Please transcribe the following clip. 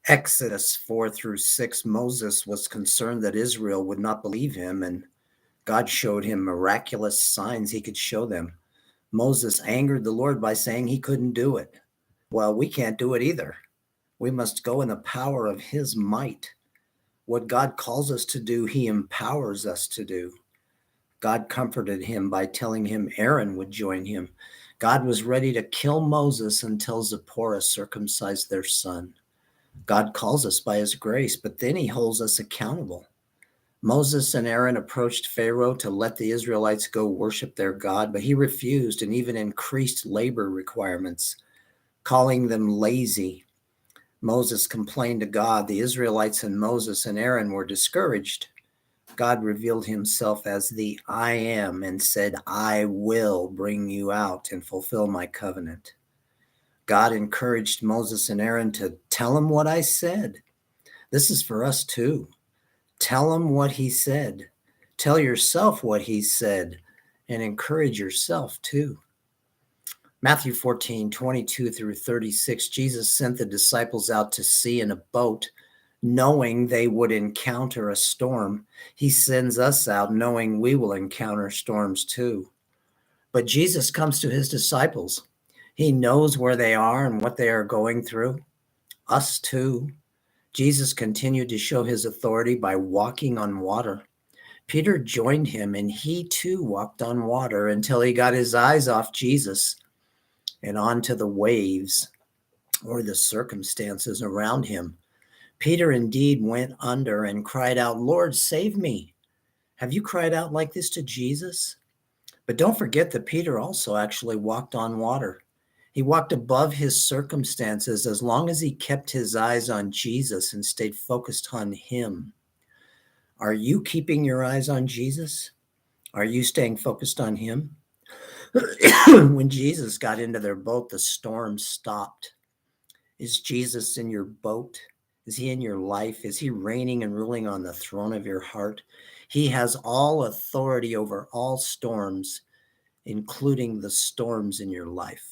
Exodus 4-6, Moses was concerned that Israel would not believe him, and God showed him miraculous signs he could show them. Moses angered the Lord by saying he couldn't do it. Well, we can't do it either. We must go in the power of his might. What God calls us to do, he empowers us to do. God comforted him by telling him Aaron would join him. God was ready to kill Moses until Zipporah circumcised their son. God calls us by his grace, but then he holds us accountable. Moses and Aaron approached Pharaoh to let the Israelites go worship their God, but he refused and even increased labor requirements, calling them lazy. Moses complained to God. The Israelites and Moses and Aaron were discouraged. God revealed himself as the I am and said, I will bring you out and fulfill my covenant. God encouraged Moses and Aaron to tell him what I said. This is for us too. Tell him what he said. Tell yourself what he said and encourage yourself too. Matthew 14:22-36, Jesus sent the disciples out to sea in a boat, knowing they would encounter a storm. He sends us out knowing we will encounter storms too. But Jesus comes to his disciples. He knows where they are and what they are going through. Us too. Jesus continued to show his authority by walking on water. Peter joined him, and he too walked on water until he got his eyes off Jesus and onto the waves or the circumstances around him. Peter indeed went under and cried out, Lord, save me. Have you cried out like this to Jesus? But don't forget that Peter also actually walked on water. He walked above his circumstances as long as he kept his eyes on Jesus and stayed focused on him. Are you keeping your eyes on Jesus? Are you staying focused on him? When Jesus got into their boat, the storm stopped. Is Jesus in your boat? Is he in your life? Is he reigning and ruling on the throne of your heart? He has all authority over all storms, including the storms in your life.